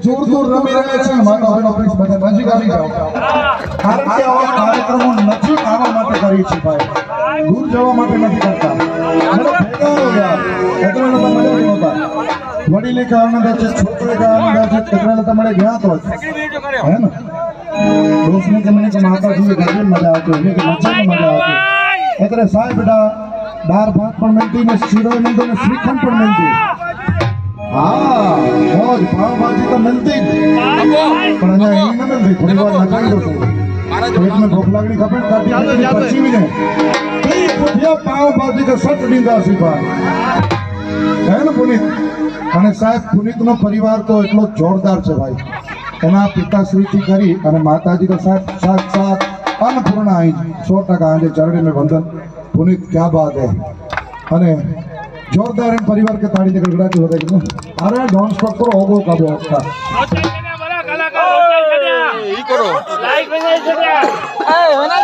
दूर रमी रहे छे माता बहन ऑफिस बधे नजीक આવી જાવ કારણ કે આવા કાર્યક્રમો નજીક આવવા માટે કરી છે ભાઈ દૂર જવા માટે નથી કરતા મને ભેગા હો યાર એટલે મને મજા નહોતા વડીલે કા આનંદ છે છોકરે કા આનંદ છે એટલે તમારે ગયા તો હે ને દોસ્તને કે મને કે માતાજી કે ઘરે મજા આવતી ને કે મજા આવતી એટલે સાહેબ બેટા દાળ ભાત પણ મળતી ને શીરો મળતો ને શ્રીખંડ પણ મળતી हाँ मौज पाव भाजी तो मिलती पर अञा ही न मिलती थोड़ी बार नचाई दो पेट में भूख लगनी खपे काटी पची भी ने कई पुठिया पाव भाजी का सट दींदा सी बा है न पुनीत અને સાહેબ પુનિતનો પરિવાર તો એટલો જોરદાર છે ભાઈ એના પિતાશ્રીથી કરી અને માતાજી તો સાહેબ સાક્ષાત अन्नपूर्णा आई 100% આજે ચરણે में वंदन पुनीत क्या बात है અને जोरदार परिवार के ताड़ी निकल गड़ा जो होता है अरे डांस पर तो होगो का बहुत था बड़ा कलाकार होता है ये करो लाइक बजाई छड्या ए होना